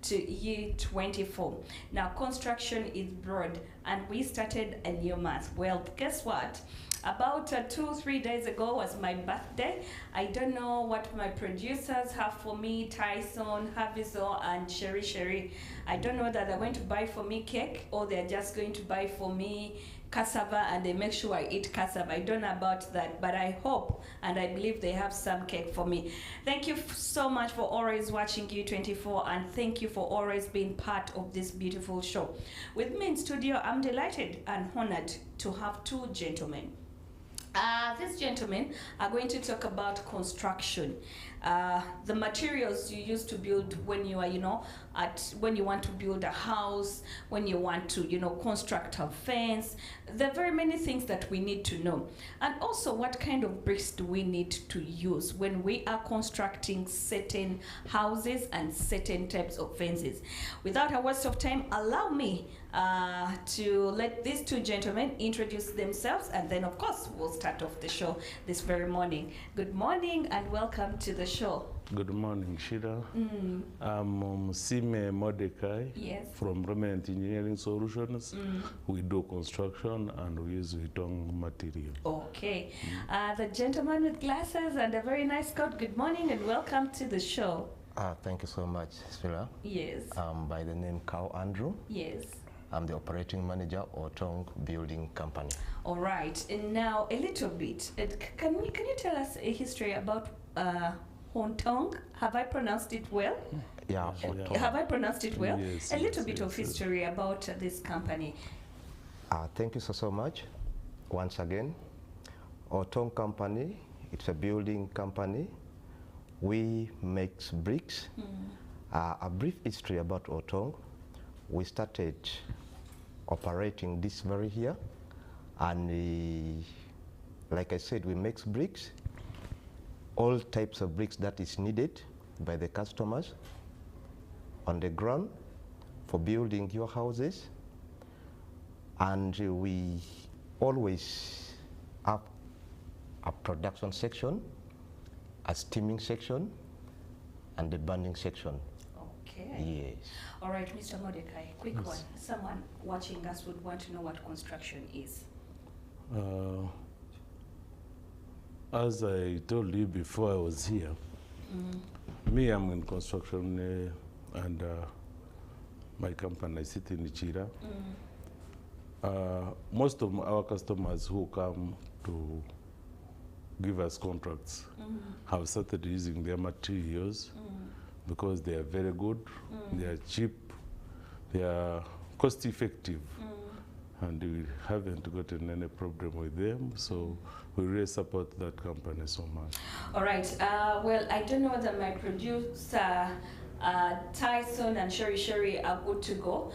to year 24. Now, construction is broad, and we started a new month. Well, guess what? About 2-3 days ago was my birthday. I don't know what my producers have for me, Tyson, Haviso, and Sherry. I don't know that they're going to buy for me cake or they're just going to buy for me cassava and they make sure I eat cassava. I don't know about that, but I hope and I believe they have some cake for me. Thank you so much for always watching U24, and thank you for always being part of this beautiful show. With me in studio, I'm delighted and honored to have two gentlemen. These gentlemen are going to talk about construction, the materials you use to build when you are, when you want to build a house, when you want to, construct a fence. There are very many things that we need to know. And also, what kind of bricks do we need to use when we are constructing certain houses and certain types of fences? Without a waste of time, allow me to let these two gentlemen introduce themselves, and then of course we'll start off the show this very morning. Good morning and welcome to the show. Good morning, Shida. I'm Sime Mordecai from Remnant Engineering Solutions. We do construction and we use Vitong material. Okay. The gentleman with glasses and a very nice coat. Good morning and welcome to the show. Thank you so much, Shira. Yes. By the name Cow Andrew. Yes. I'm the operating manager of Tong Building Company. All right. And now a little bit. Can you tell us a history about Hontong? Have I pronounced it well? Yeah. Have I pronounced it well? Yes, a little bit of history about this company. Thank you so much. Once again, Otong Company, it's a building company. We make bricks. A brief history about Otong. We started operating this very year, and like I said, we make bricks, all types of bricks that is needed by the customers on the ground for building your houses. And we always have a production section, a steaming section, and a burning section. Okay. Yes. All right, Mr. Mordecai, quick one. Someone watching us would want to know what construction is. As I told you before I was here, me, I'm in construction and my company, I sit in Ichira. Most of our customers who come to give us contracts have started using their materials because they are very good, they are cheap, they are cost effective, and we haven't gotten any problem with them, so we really support that company so much. All right, well, I don't know that my producer Tyson and Sherry are good to go.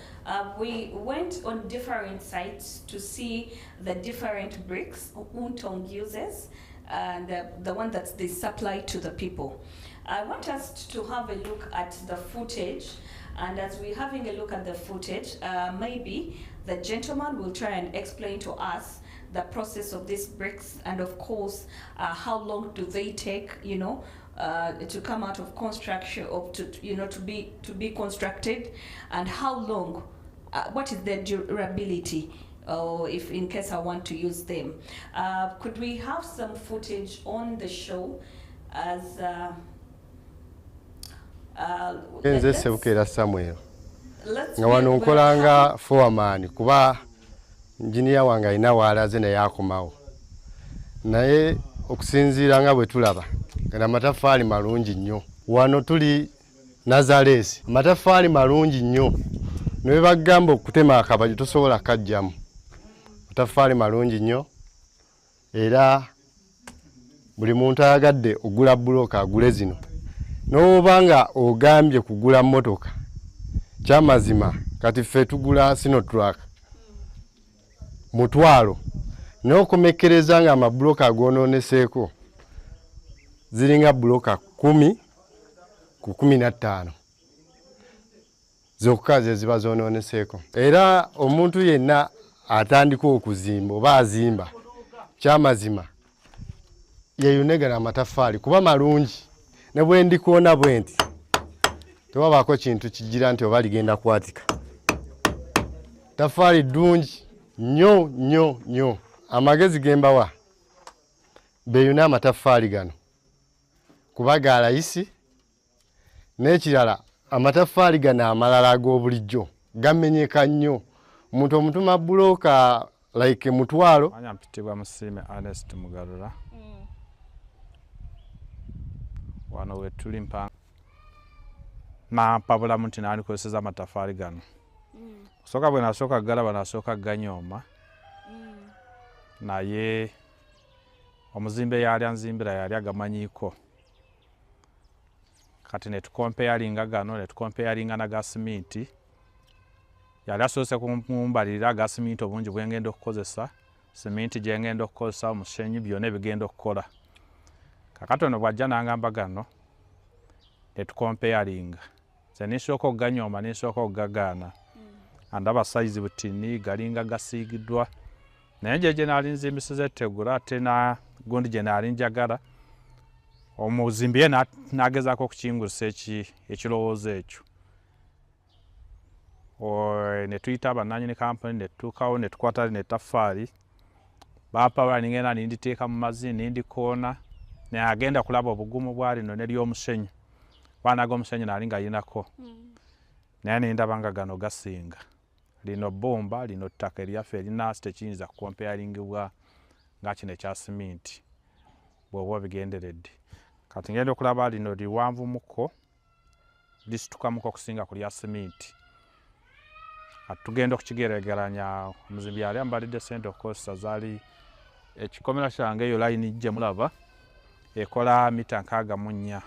We went on different sites to see the different bricks Untong uses and the one that they supply to the people. I want us to have a look at the footage, and as we're having a look at the footage, maybe the gentleman will try and explain to us the process of these bricks, and of course, how long do they take, to come out of construction, or to be constructed, and how long, what is their durability, or if in case I want to use them. Could we have some footage on the show as Nze Sebukera Samuel nga wano nkolanga foreman kuba engineer wange alina waalaze naye akomawo, naye okusinziira nga bwe tulaba nga amataffaali malungi nnyo. Wano tuli Nazaresi, amataffaali malungi nnyo, ne bagamba okutema akabaju tosobola kajjamu. Amataffaali malungi nnyo, era buli muntu ayagadde ogula buloka agule zino. N'obanga ogambye kugula mmotoka kyamazima kati ffe tugula Sinotrak mutwalo, n'okomekereza nga amabuloka agoononeseeko ziringa buloka 10 ku 15 zokka ze ziba zoononeseeko. Era omuntu yenna atandika okuzimba oba azimba kyamazima yeyunegana amataffaali kuba malungi. Ne bwe ndikuona bwe nti tewabaako kintu kigira nti oba ligenda kwatika. Taffaali ddungi nnyo. Amagezi gembawa beeyuna amataffaali gano kuba ga layisi, n'ekirala amataffaali gano amalala ag'obulijjo gamenyeka nnyo. Omuntu omutuma bulooka like mutwalo. Anya mpitibwa Musiime Ernest Mugarura. Wano we tuli mpanga nampabula nti naalikozesa amataffaali gano. Soka bwe nasooka galaba nasooka ganyooma. Naye omuzimbe yali anzimbira yali agamanyiiko. Kati ne tukompeyalinga gano ne tukompeyalinga naga siminti. Yali asoose kumbalirira aga siminti obungi bwe ngenda okukozesa, siminti gye ngenda okukozesa, omusenyi, byonna ebigenda okukola. Kakati ono bw'ajja n'angamba gano ne tukompeyalinga. Nze nisooka okuganyooma nisooka okugagaana. Andaba sayizi butini galinga gasiigiddwa. Naye gye naali nzimbisiza ettegula ate na gundi gye naali njagala. Omuzimbi ye n'agezaako okukingusa ekirowoozo ekyo. Ne tuyita abannannyini kampuni ne tutuukawo ne tukwata n'ettaffaali. Bampabula ne ngenda ne nditeeka mu mazzi ne ndikoona. Naye agenda kulaba obugumu bwalino n'ery'omusenyu. Baanaga omusenyu naali ng'alinako. Naye ne ndaba nga gano gasinga. Lino bbumba, lino ttaka eryaffe erinaasi tekiyinza kukompeyalingibwa nga kino ekya siminti bw'oba obigenderedde. Kati ngenda okulaba lino liwanvumuko, lisitukamuko okusinga ku lya siminti. Kati tugenda okukigeregeranya. Omuzimbi yali ambalidde ssente okukozesa zaali ekikomera kyange eyo layini gye mulaba ekola mita 64.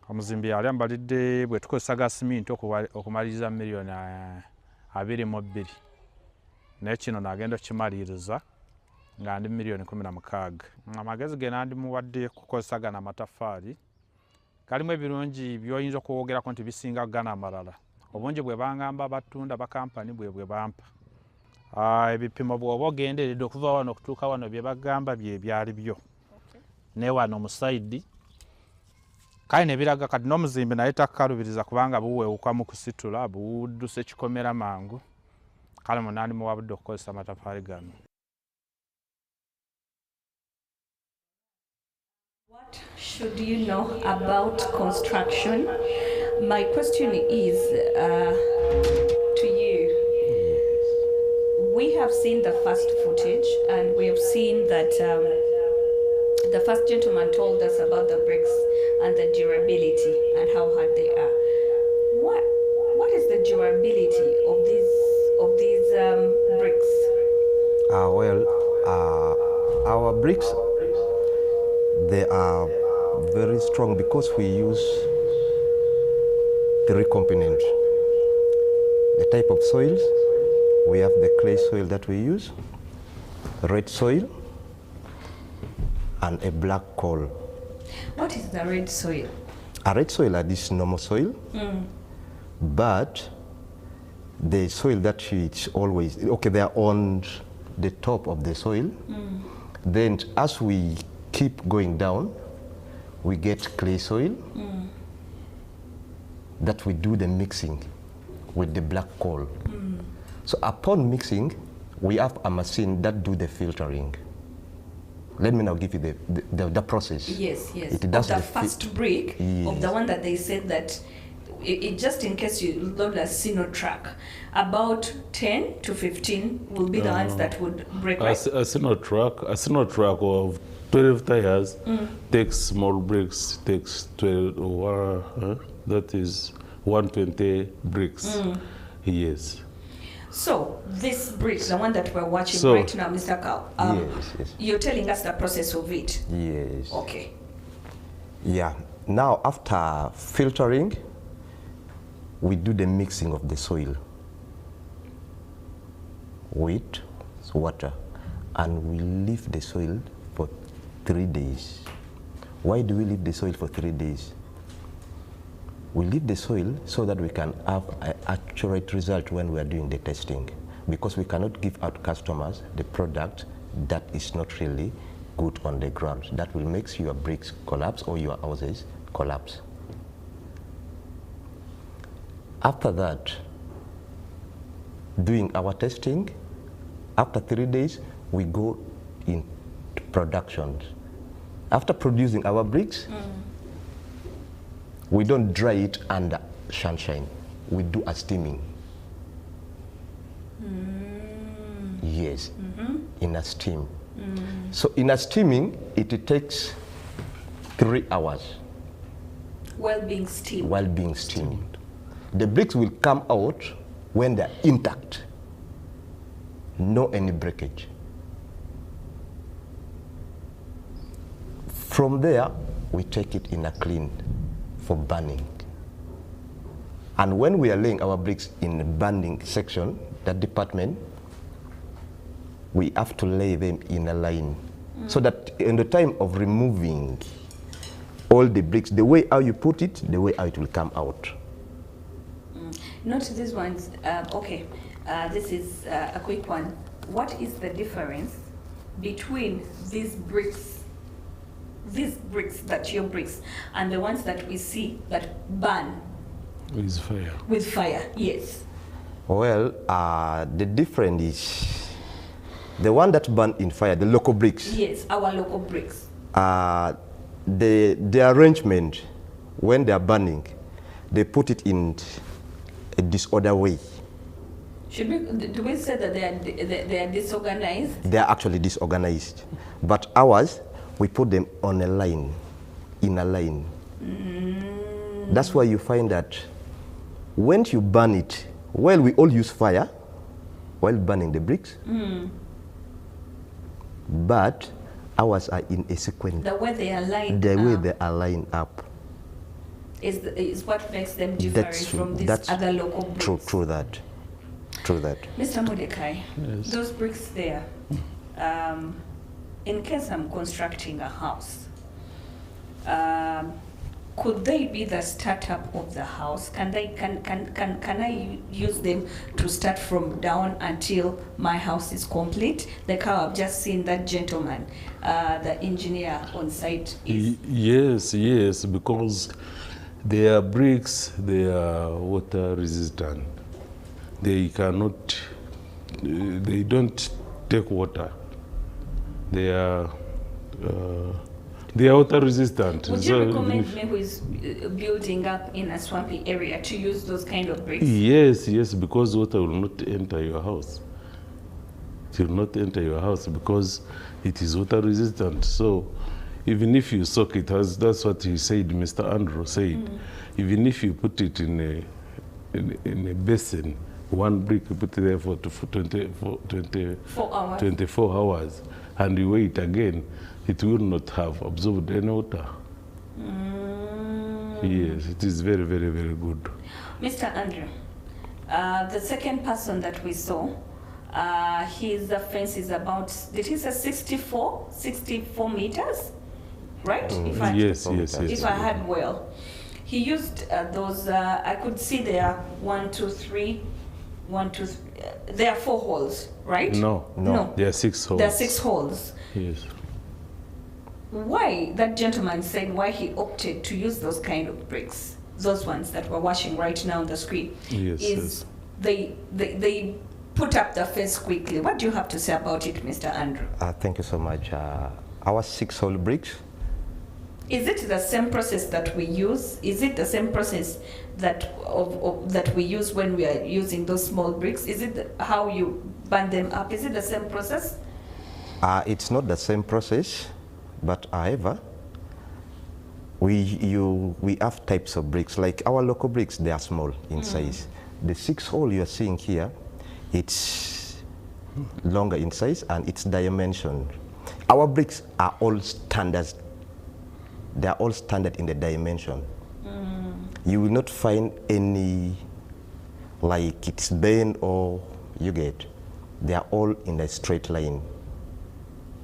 Omuzimbi yali ambalidde bwe tukozesa ga siminti okumaliriza miliyoni 22. Naye kino n'agenda okukimaliriza nga ndi miliyoni 16. Amagezi ge nandimuwadde kukozesa gano amataffaali galimu ebirungi by'oyinza okwogerako nti bisinga gano amalala. Obungi bwe bangamba batunda bakampani bwe bampa. Ebipimo bw'oba ogenderedde okuva wano okutuuka wano bye bagamba bye byali byo. Ne wano mu sayidi kale ne biraga kati n'omuzimbi naye takkalubiriza kubanga buweewuka mu kusitula buwudduse ekikomera mangu. Kale nandimuwabudde okukozesa amataffaali gano. What should you know about construction? My question is to you. We have seen the first footage and we have seen that the first gentleman told us about the bricks and the durability and how hard they are. What is the durability of these bricks? Our bricks, they are very strong because we use 3 components. The type of soils, we have the clay soil that we use, red soil, and a black coal. What is the red soil? A red soil is this normal soil, but the soil that it's always, okay, they are on the top of the soil. Then as we keep going down, we get clay soil that we do the mixing with the black coal. So upon mixing, we have a machine that do the filtering. Let me now give you the process. Yes. It does of the first brick, of the one that they said that, it just in case you load a Sino truck, about 10 to 15 will be the ones that would break. A Sino truck of 12 tires takes small bricks, takes 12, that is 120 bricks. Yes. So this brick, the one that we're watching right now, Mr. Kao, yes. You're telling us the process of it. Yes. Okay. Yeah. Now after filtering, we do the mixing of the soil with water, and we leave the soil for 3 days. Why do we leave the soil for 3 days? We leave the soil so that we can have an accurate result when we are doing the testing, because we cannot give out customers the product that is not really good on the ground. That will make your bricks collapse or your houses collapse. After that, doing our testing, after 3 days, we go into production. After producing our bricks, we don't dry it under sunshine. We do a steaming. Yes, in a steam. So in a steaming, it takes 3 hours. While being steamed. While being steamed. The bricks will come out when they're intact. No any breakage. From there, we take it in a clean for burning. And when we are laying our bricks in the burning section, that department, we have to lay them in a line. So that in the time of removing all the bricks, the way how you put it, the way how it will come out. Not these ones. Okay, this is a quick one. What is the difference between these bricks that your bricks, and the ones that we see that burn? With fire. With fire, yes. Well, the difference is the one that burn in fire, the local bricks. Yes, our local bricks. The arrangement, when they are burning, they put it in a disorder way. Do we say that they are disorganized? They are actually disorganized. But ours, we put them on a line, in a line. That's why you find that when you burn it, well, we all use fire while burning the bricks, but ours are in a sequence. The way they are lined The up. way they are lined up. Is what makes them different from these other local bricks. True that. True that. Mr. Mordecai, Yes. those bricks there, in case I'm constructing a house, could they be the startup of the house? Can I use them to start from down until my house is complete? Like how I've just seen that gentleman, the engineer on site is. Yes, because they are bricks, they are water resistant. They cannot, they don't take water. They are water resistant. Would you recommend me who is building up in a swampy area to use those kind of bricks? Yes, because water will not enter your house. It will not enter your house because it is water resistant. So even if you soak it, that's what he said, Mr. Andrew said, even if you put it in a basin, one brick, you put it there for 24 hours, and you wait again, it will not have absorbed any water. Yes, it is very, very, very good. Mr. Andrew, the second person that we saw, his fence is about, did he say 64 meters? Right? Yes. If I had well. He used those, I could see there 1, 2, 3, 1, 2, 3, there are 4 holes, right? No. There are 6 holes. There are 6 holes. Yes. Why, that gentleman said why he opted to use those kind of bricks, those ones that we're watching right now on the screen, is they put up the fence quickly. What do you have to say about it, Mr. Andrew? Thank you so much. Our 6-hole bricks. Is it the same process that we use? Is it the same process that that we use when we are using those small bricks? Is it how you burn them up? Is it the same process? It's not the same process, but however, we have types of bricks. Like our local bricks, they are small in size. The 6-hole you are seeing here, it's longer in size and it's dimension. Our bricks are all standards. They are all standard in the dimension. You will not find any like it's bent or you get. They are all in a straight line.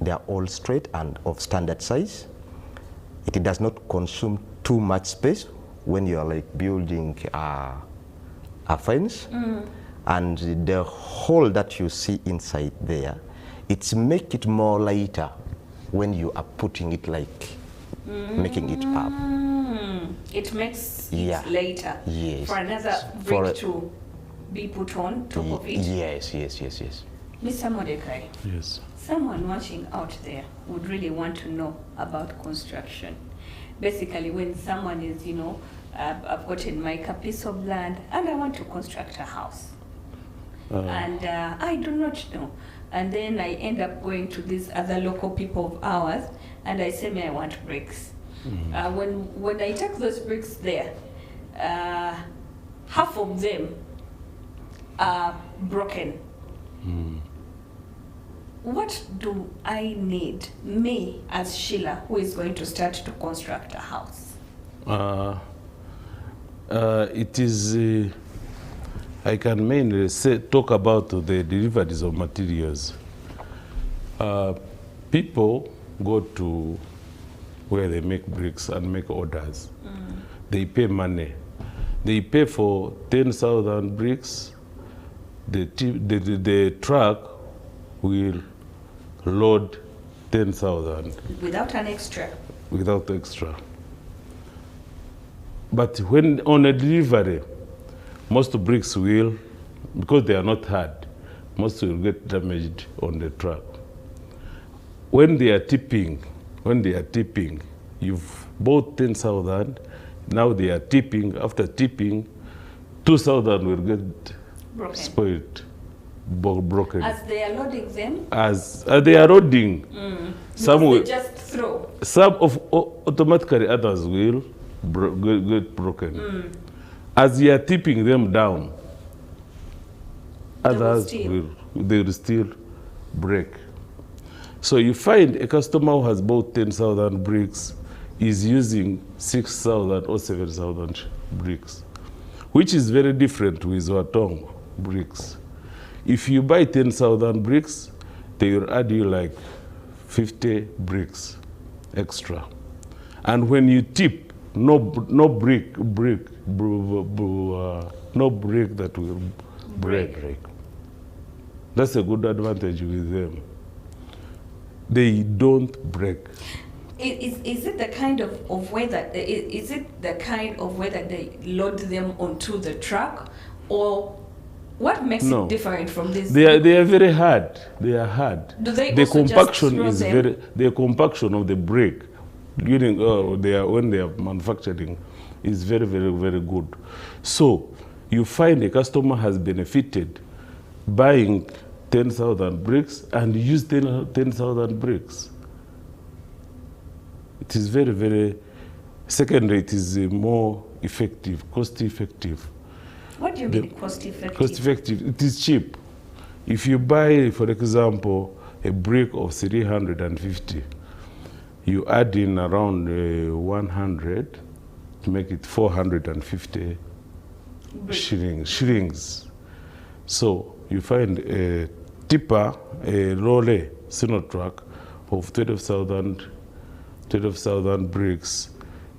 They are all straight and of standard size. It does not consume too much space when you are like building a fence. And the hole that you see inside there, it's make it more lighter when you are putting it like making it up. It makes Yeah. it later Yes. for another For brick a- to be put on top of it. Yes. Mr. Mordecai, Yes. someone watching out there would really want to know about construction. Basically, when someone is, I've gotten my piece of land and I want to construct a house. And I do not know. And then I end up going to these other local people of ours and I say, I want bricks. When I take those bricks there, half of them are broken. What do I need, me as Sheila, who is going to start to construct a house? It is, I can mainly talk about the deliveries of materials. People go to where they make bricks and make orders. They pay money. They pay for 10,000 bricks. The truck will load 10,000. Without an extra? Without extra. But when on a delivery, most bricks will, because they are not hard, most will get damaged on the truck. When they are tipping, you've bought 10,000, now they are tipping, after tipping, 2,000 will get spoiled, broken. As they are loading them? As they are loading. Some will just throw. Some automatically, others will get broken. As you are tipping them down, others will still break. So you find a customer who has bought 10,000 bricks is using 6,000 or 7,000 bricks, which is very different with Watong bricks. If you buy 10,000 bricks, they will add you like 50 bricks extra. And when you tip, no brick that will break. That's a good advantage with them. They don't break. Is it the kind of way that they load them onto the truck, or what makes it different from this? They are very hard. They are hard. Do they the also compaction just is them? The compaction of the brick during when they are manufacturing is very, very, very good. So you find a customer has benefited buying 10,000 bricks and use 10,000 bricks. It is very, very, secondly, it is more effective, cost effective. What do you mean cost effective? Cost effective, it is cheap. If you buy, for example, a brick of 350, you add in around 100 to make it 450 shillings. So you find a tipper, a lorry, Sinotrack of 12,000 bricks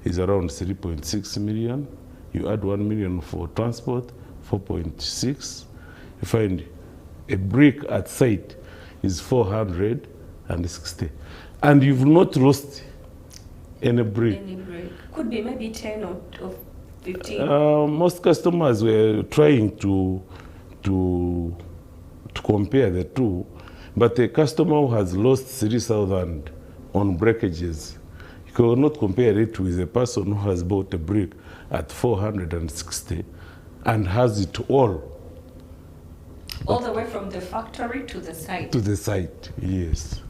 is around 3.6 million. You add 1 million for transport, 4.6. You find a brick at site is 460. And you've not lost any brick. Any brick. Could be maybe 10 or 15. Most customers were trying to compare the two, but a customer who has lost 3,000 on breakages, you cannot compare it with a person who has bought a brick at 460 and has it all. All the way from the factory to the site? To the site, yes.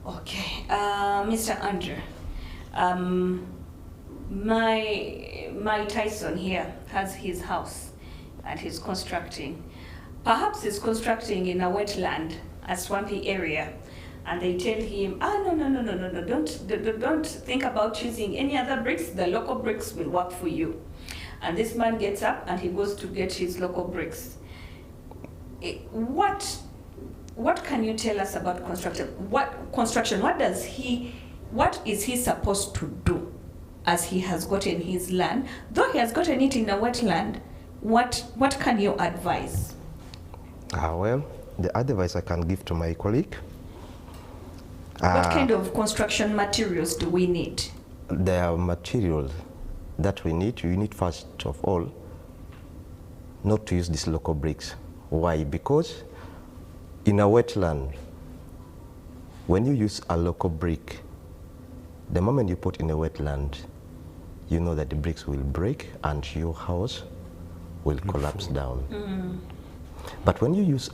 Okay, Mr. Andrew, my Tyson here has his house and he's constructing. Perhaps he's constructing in a wetland, a swampy area, and they tell him, no, don't think about using any other bricks, the local bricks will work for you. And this man gets up and he goes to get his local bricks. What can you tell us about construction? What is he supposed to do as he has gotten his land? Though he has gotten it in a wetland, what can you advise? Well, the advice I can give to my colleague. What kind of construction materials do we need? There are materials that we need first of all not to use these local bricks. Why? Because in a wetland, when you use a local brick, the moment you put in a wetland, you know that the bricks will break and your house will collapse down. But when you use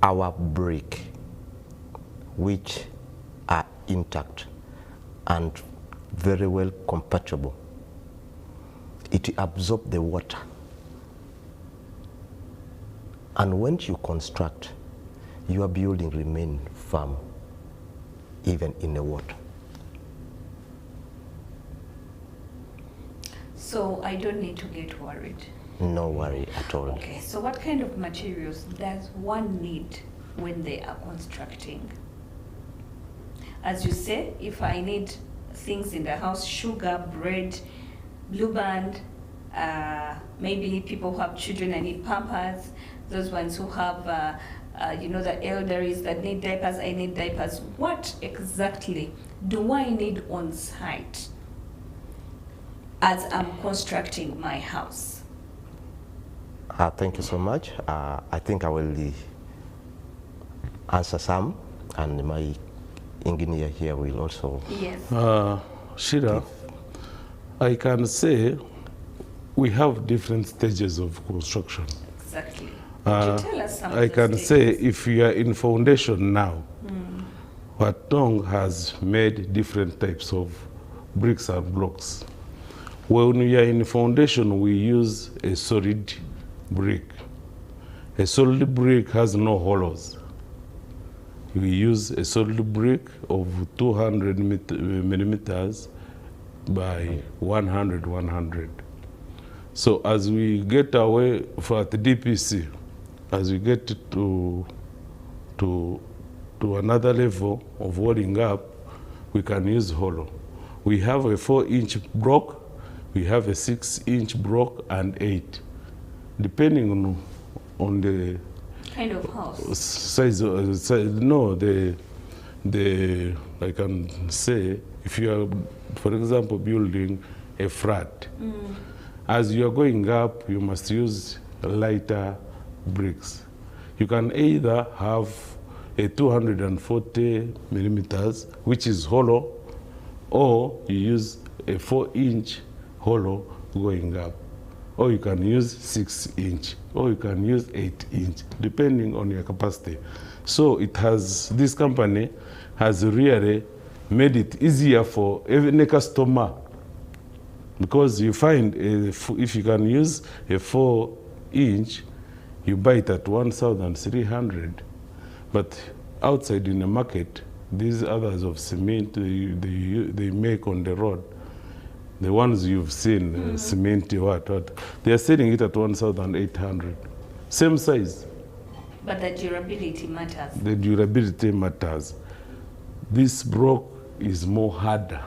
our brick, which are intact and very well compatible, it absorbs the water. And once you construct, your building remain firm, even in the water. So I don't need to get worried. No worry at all. Okay, so what kind of materials does one need when they are constructing? As you say, if I need things in the house, sugar, bread, blue band, maybe people who have children and need pampers, those ones who have, the elderlies that need diapers, I need diapers. What exactly do I need on site as I'm constructing my house? Thank you so much. I think I will answer some, and my engineer here will also. Yes. Shira, I can say we have different stages of construction. Exactly. Could you tell us some I of can those say stages? if you are in foundation now, Patong has made different types of bricks and blocks. When we are in foundation, we use a solid brick. A solid brick has no hollows. We use a solid brick of 200 millimeters by 100. So as we get away for the DPC, as we get to another level of walling up, we can use hollow. We have a 4-inch block, we have a 6-inch block, and 8, depending on the kind of house. Size. No, I can say if you are, for example, building a flat. As you are going up, you must use lighter bricks. You can either have a 240 millimeters, which is hollow, or you use a 4-inch hollow going up. Or you can use 6-inch, or you can use 8-inch, depending on your capacity. So this company has really made it easier for every customer, because you find if you can use a 4-inch, you buy it at 1,300. But outside in the market, these others of cement they make on the road, the ones you've seen, cement, what, they are selling it at 1,800. Same size. But the durability matters. The durability matters. This block is more harder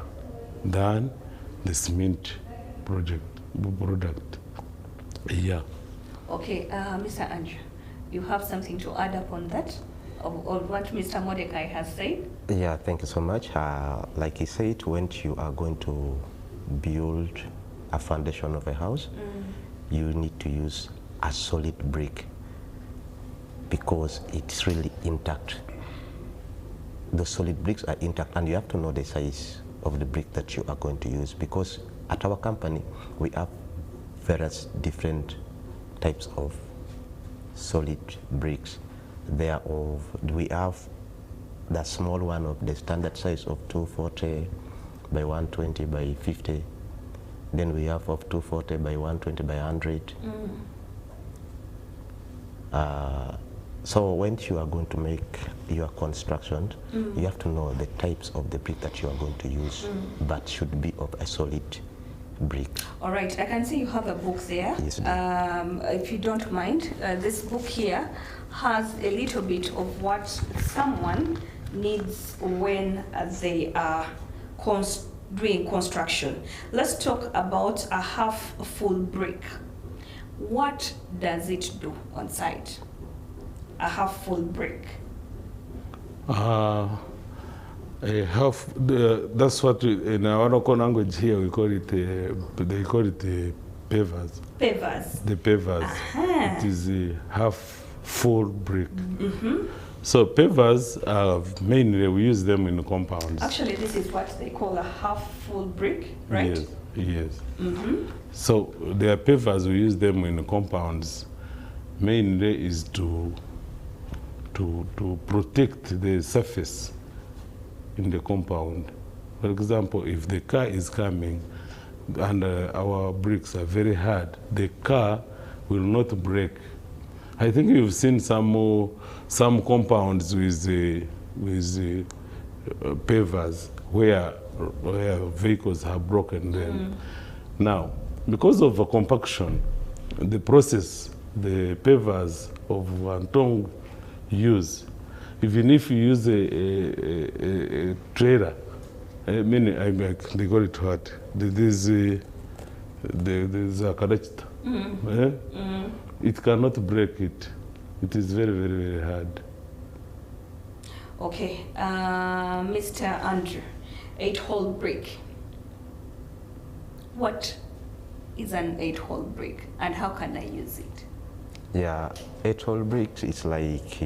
than the cement product. Yeah. Okay, Mr. Andrew, you have something to add upon that, of what Mr. Mordecai has said? Yeah, thank you so much. Like he said, when you are going to build a foundation of a house, you need to use a solid brick because it's really intact. The solid bricks are intact, and you have to know the size of the brick that you are going to use, because at our company we have various different types of solid bricks. We have the small one of the standard size of 240 by 120 by 50. Then we have of 240 by 120 by 100. So when you are going to make your construction, you have to know the types of the brick that you are going to use, but should be of a solid brick. All right, I can see you have a book there. Yes, if you don't mind, this book here has a little bit of what someone needs when they are doing construction. Let's talk about a half full brick. What does it do on site? A half full brick. That's what in our local language here we call it. They call it pavers. Pavers. The pavers. It is a half full brick. So pavers, mainly we use them in compounds. Actually, this is what they call a half full brick, right? Yes. So their pavers, we use them in compounds. Mainly is to protect the surface in the compound. For example, if the car is coming and our bricks are very hard, the car will not break. I think you've seen some compounds with pavers where vehicles have broken them. Now, because of compaction, the process the pavers of Wantong use, even if you use a trailer, they call it what? There's a kadachta. It cannot break it. It is very, very, very hard. Okay, Mr. Andrew, 8-hole brick. What is an 8-hole brick and how can I use it? Yeah, 8-hole bricks, it's like,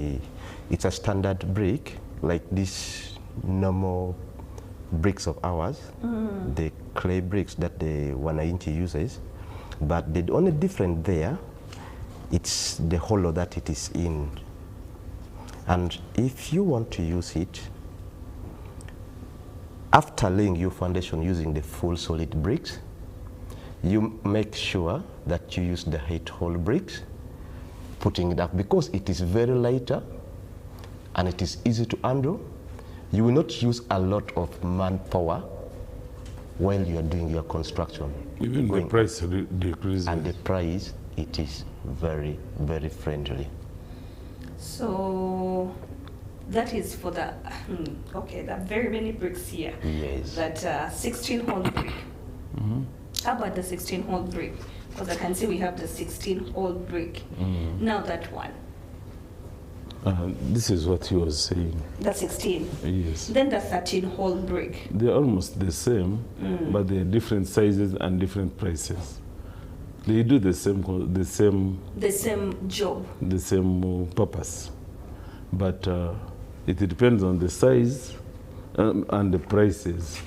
it's a standard brick, like this normal bricks of ours, the clay bricks that the Wananchi uses. But the only difference there, it's the hollow that it is in. And if you want to use it, after laying your foundation using the full solid bricks, you make sure that you use the 8-hole bricks, putting it up, because it is very lighter and it is easy to handle. You will not use a lot of manpower while you are doing your construction. Even the price decreases. And the price, it is very, very friendly. So that is for the, okay, there are very many bricks here. Yes. That 16-hole brick. How about the 16-hole brick? Because I can see we have the 16-hole brick. Now that one. This is what he was saying. The 16. Yes. Then the 13-hole brick. They're almost the same, but they're different sizes and different prices. They do the same job, the same purpose, but it depends on the size and the prices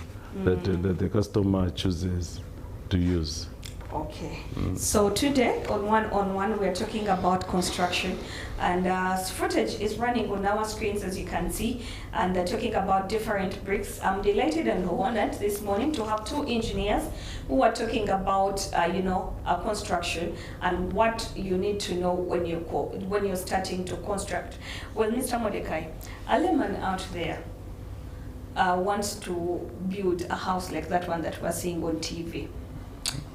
that the customer chooses to use. Okay. So today on one we are talking about construction, and footage is running on our screens, as you can see, and they're talking about different bricks. I'm delighted and honored this morning to have two engineers who are talking about construction and what you need to know when you're starting to construct. Well, Mr. Mordecai, a layman out there wants to build a house like that one that we're seeing on TV.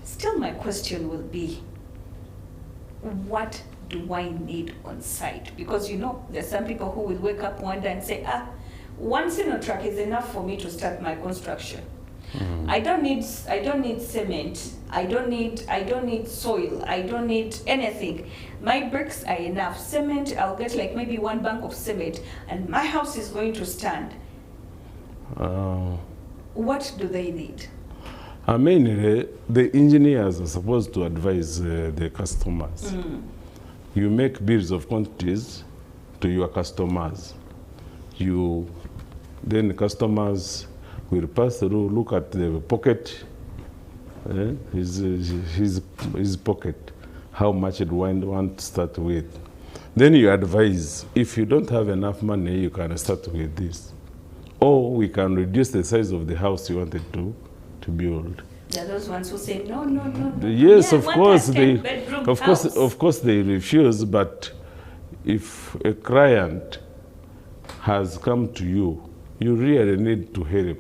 Still, my question will be, what do I need on site? Because there's some people who will wake up one day and say, one Sinotrack is enough for me to start my construction. I don't need cement. I don't need soil. I don't need anything. My bricks are enough. Cement, I'll get like maybe one bank of cement, and my house is going to stand. What do they need? Mainly, the engineers are supposed to advise the customers. You make bills of quantities to your customers. Then the customers will pass through, look at the pocket, his pocket, how much it want to start with. Then you advise, if you don't have enough money, you can start with this. Or we can reduce the size of the house you wanted to build. There are those ones who say no. Yes, yeah, of course they refuse. But if a client has come to you, you really need to help,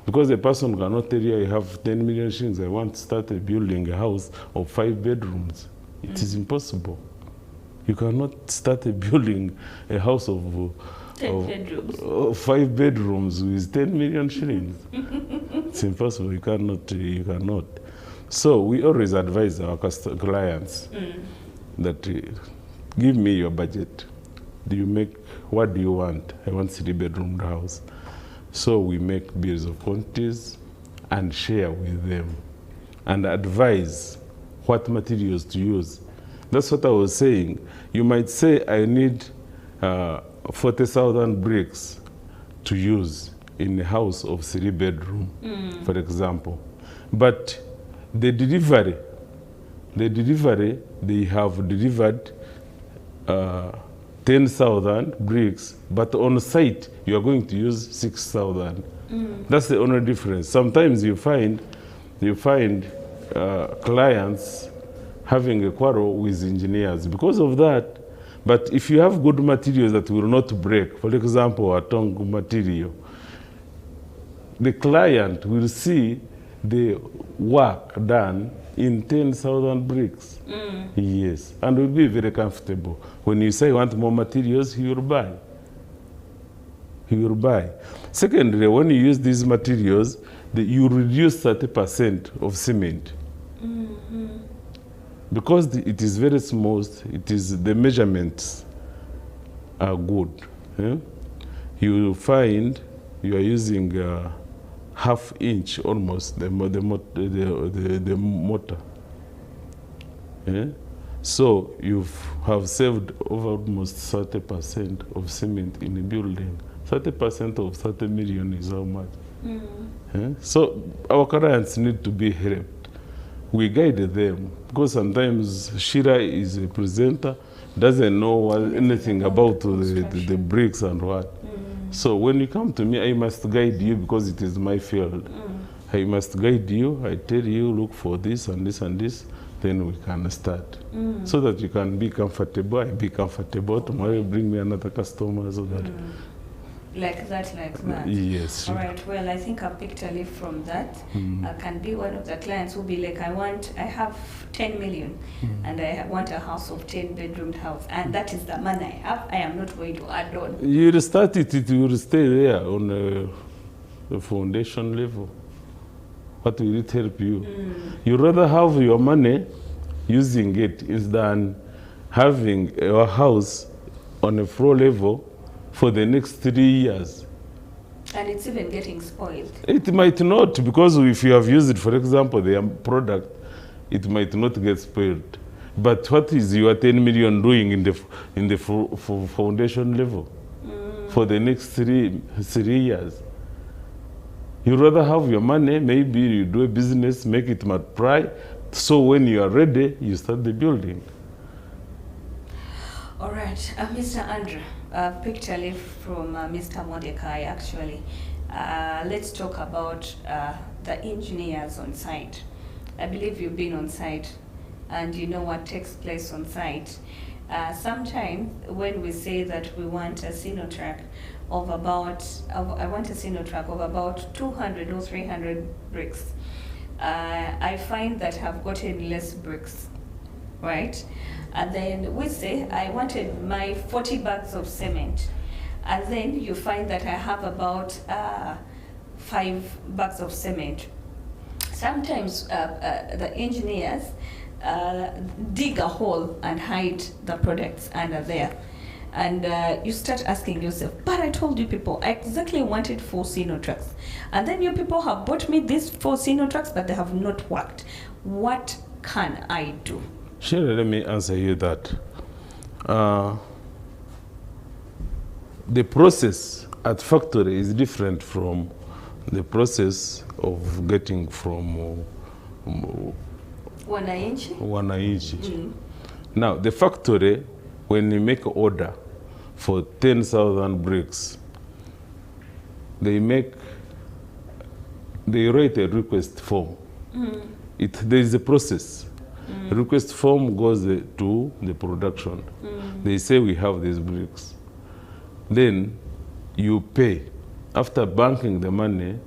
because a person cannot tell you, I have 10 million shillings, I want to start building a house of 5 bedrooms. It is impossible. You cannot start building a house of 5 bedrooms with 10 million shillings. It's impossible. You cannot. So we always advise our clients that give me your budget. What do you want? I want 3-bedroom house. So we make bills of quantities and share with them and advise what materials to use. That's what I was saying. You might say, I need 40,000 bricks to use in a house of 3-bedroom, for example. But the delivery, they have delivered 10,000 bricks, but on site, you are going to use 6,000. That's the only difference. Sometimes you find clients having a quarrel with engineers because of that. But if you have good materials that will not break, for example, a tongue material, the client will see the work done in 10,000 bricks. Yes, and will be very comfortable. When you say you want more materials, he will buy. He will buy. Secondly, when you use these materials, you reduce 30% of cement. Because it is very small, the measurements are good. You will find you are using ½ inch almost the mortar. So you have saved over almost 30% of cement in a building. 30% of 30 million is how much? So our clients need to be helped. We guide them because sometimes Shira is a presenter, doesn't know anything about the bricks and what. So when you come to me, I must guide you because it is my field. I must guide you. I tell you, look for this and this and this. Then we can start. So that you can be comfortable. I be comfortable. Tomorrow you bring me another customer so that. Like that. Yes. All right. Well, I think I picked a leaf from that. I can be one of the clients who be like, I have 10 million and I want a house of 10-bedroom house. And that is the money I have. I am not going to add on. You will start it will stay there on the foundation level. What will it help you? You rather have your money using it than having your house on a floor level for the next 3 years. And it's even getting spoiled. It might not, because if you have used it, for example, the product, it might not get spoiled. But what is your 10 million doing in the foundation level for the next 3 years? You rather have your money, maybe you do a business, make it multiply, so when you are ready, you start the building. All right, Mr. Andrew. Picked a leaf from Mr. Mordecai, actually. Let's talk about the engineers on site. I believe you've been on site and you know what takes place on site. Sometimes when we say that we want a Sinotrack of about, I want a Sinotrack of about 200 or 300 bricks, I find that I've gotten less bricks, right? And then we say, I wanted my 40 bags of cement. And then you find that I have about 5 bags of cement. Sometimes the engineers dig a hole and hide the products under there. And you start asking yourself, but I told you people, I exactly wanted 4 Sinotracks. And then you people have bought me these 4 Sinotracks, but they have not worked. What can I do? Sure, let me answer you that. The process at factory is different from the process of getting from wananchi. Now, the factory, when you make an order for 10,000 bricks, they write a request form. There is a process. Request form goes to the production. They say we have these bricks. Then you pay. After banking the money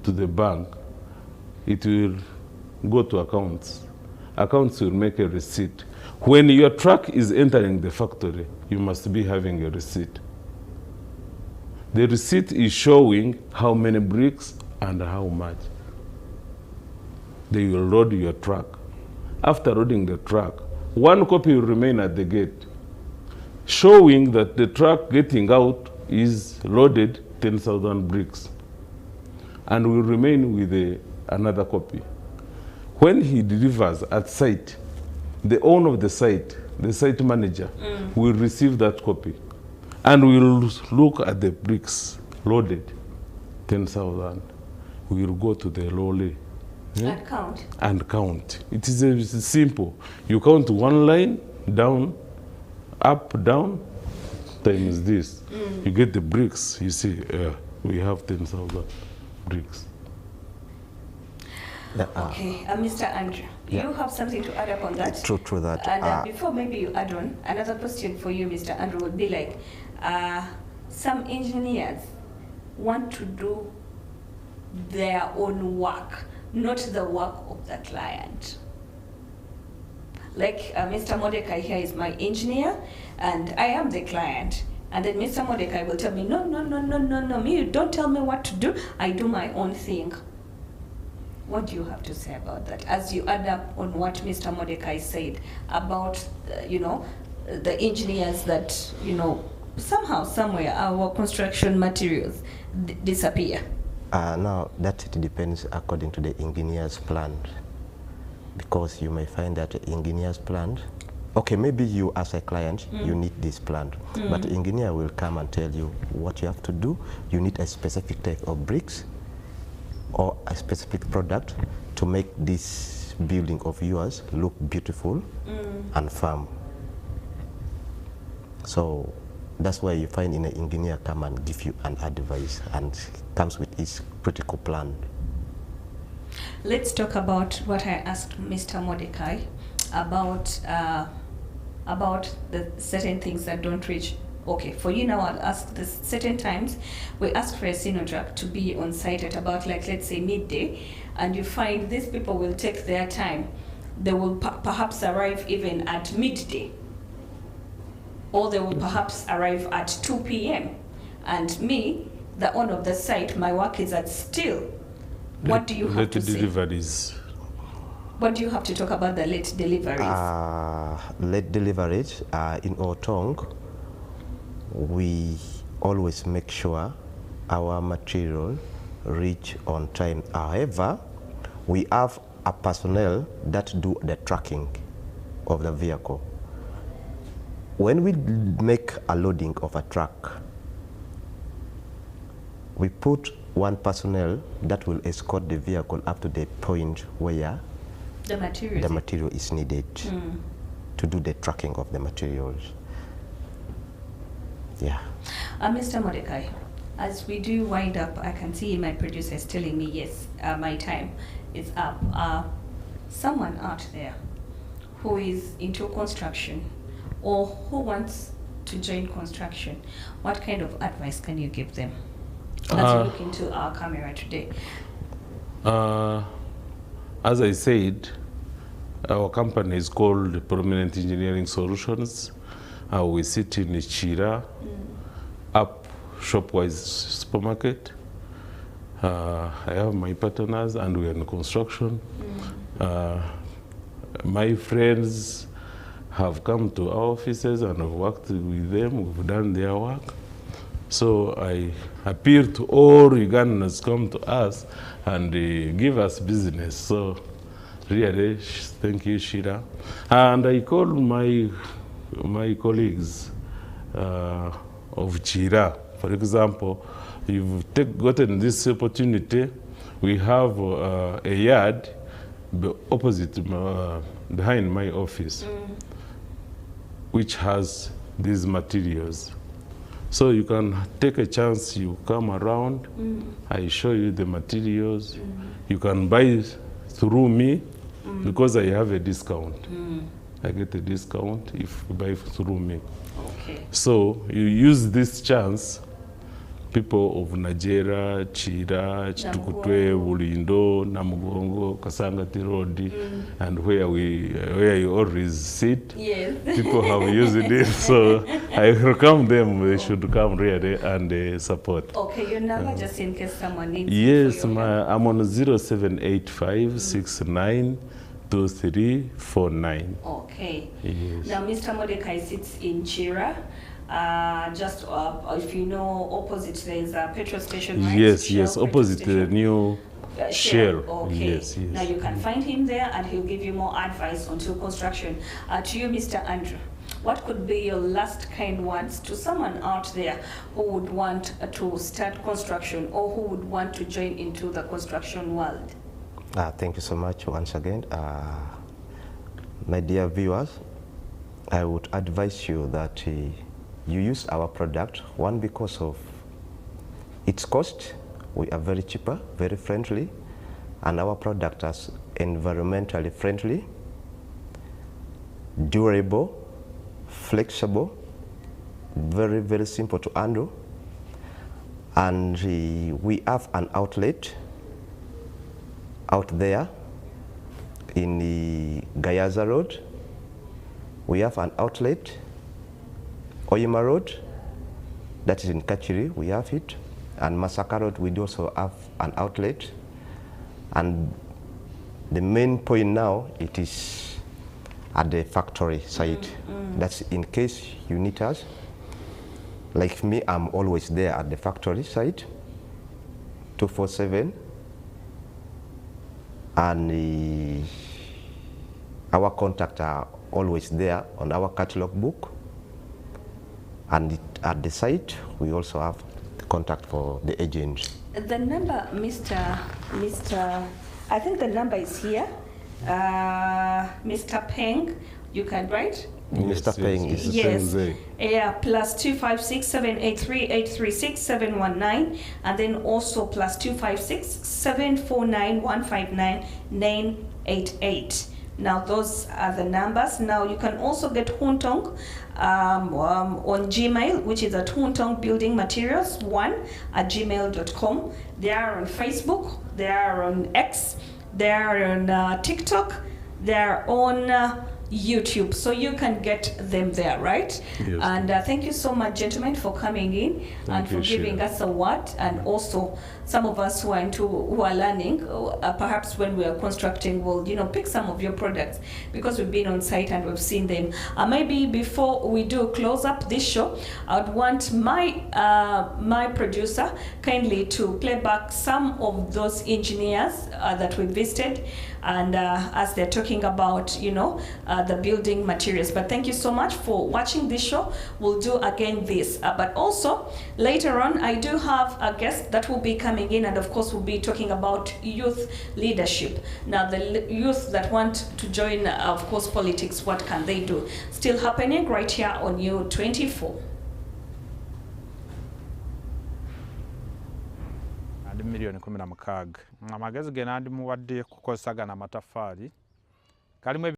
to the bank, it will go to accounts. Accounts will make a receipt. When your truck is entering the factory, you must be having a receipt. The receipt is showing how many bricks and how much. They will load your truck. After loading the truck, 1 copy will remain at the gate, showing that the truck getting out is loaded 10,000 bricks and will remain with another copy. When he delivers at site, the owner of the site manager, will receive that copy and will look at the bricks loaded 10,000. We will go to the lorry And count. and count. It is simple. You count one line, down, up, down, times this. You get the bricks. You see, we have 10,000 bricks. Okay, Mr. Andrew, you have something to add up on that? True that. And before maybe you add on, another question for you, Mr. Andrew, would be like, some engineers want to do their own work, not the work of the client. Like Mr. Mordecai here is my engineer, and I am the client. And then Mr. Mordecai will tell me, no, me, you don't tell me what to do. I do my own thing. What do you have to say about that? As you add up on what Mr. Mordecai said about, the engineers that, somehow, somewhere, our construction materials disappear. Now, that it depends according to the engineer's plan. Because you may find that the engineer's plan, okay, maybe you as a client, you need this plan. But the engineer will come and tell you what you have to do. You need a specific type of bricks or a specific product to make this building of yours look beautiful and firm. So that's why you find an engineer come and give you an advice and comes with his critical plan. Let's talk about what I asked Mr. Mordecai about the certain things that don't reach. Okay, for you now, I'll ask this. Certain times, we ask for a truck to be on site at about, like, let's say midday, and you find these people will take their time. They will perhaps arrive even at midday, or they will perhaps arrive at 2 p.m. And me, the owner of the site, my work is at still. What do you have to say? Deliveries. What do you have to talk about the late deliveries? Late deliveries, in our tongue, we always make sure our material reach on time. However, we have a personnel that do the tracking of the vehicle. When we make a loading of a truck, we put one personnel that will escort the vehicle up to the point where the material is needed to do the tracking of the materials. Yeah. Mr. Mordecai, as we do wind up, I can see my producer is telling me, yes, my time is up. Someone out there who is into construction or who wants to join construction, what kind of advice can you give them? As you look into our camera today. As I said, our company is called Prominent Engineering Solutions. We sit in Chira, up Shopwise Supermarket. I have my partners and we are in construction. My friends have come to our offices and I've worked with them. We've done their work. So I appeal to all Ugandans come to us and give us business. So really, thank you, Shira. And I call my colleagues of Chira. For example, you've gotten this opportunity. We have a yard opposite behind my office, which has these materials. So you can take a chance, you come around, I show you the materials. You can buy through me because I have a discount. I get a discount if you buy through me. Okay. So you use this chance, people of Nigeria, Chira, Chitukutwe, Bulindo, Namugongo, Kasangati Road, and where you always sit. Yes. People have used it, so I welcome them. They should come really and support. Okay, your number just in case someone needs. Yes, I'm on 0785 69 2349. Okay. Yes. Now, Mr. Mordecai sits in Chira. Just if you know, opposite there's a petrol station, right? Yes, Shell yes, petrol opposite the station. new Shell. Okay. Yes, Now yes. you can find him there and he'll give you more advice onto construction. To you, Mr. Andrew, what could be your last kind words to someone out there who would want to start construction or who would want to join into the construction world? Thank you so much once again. My dear viewers, I would advise you that you use our product, one, because of its cost. We are very cheaper, very friendly, and our product is environmentally friendly, durable, flexible, very, very simple to handle. And we have an outlet out there in the Gayaza Road. We have an outlet, Oyima Road, that is in Kachiri, we have it. And Masaka Road, we also have an outlet. And the main point now, it is at the factory site. That's in case you need us. Like me, I'm always there at the factory site, 247. And our contacts are always there on our catalog book. And at the site, we also have the contact for the agent. The number, Mr. I think the number is here. Mr. Peng, you can write? Mr. Peng is yes. Yeah, plus 256 783 836 719, and then also plus 256 749 159 988. Now those are the numbers. Now you can also get Huntong on Gmail, which is at huntongbuildingmaterials1@gmail.com. They are on Facebook, they are on X, they are on TikTok, they are on YouTube, so you can get them there, right? Yes. And thank you so much, gentlemen, for coming in and for giving us a word, and also some of us who are learning, perhaps when we are constructing, will pick some of your products because we've been on site and we've seen them. Maybe before we do close up this show, I'd want my producer kindly to play back some of those engineers that we visited, and as they're talking about the building materials. But thank you so much for watching this show. We'll do again this, but also later on I do have a guest that will be coming in, and of course we'll be talking about youth leadership. Now the youth that want to join of course politics, what can they do? Still happening right here on U24. Milioni 16 amagezi ge nandi muwadde kukozesa gana amataffaali kalimu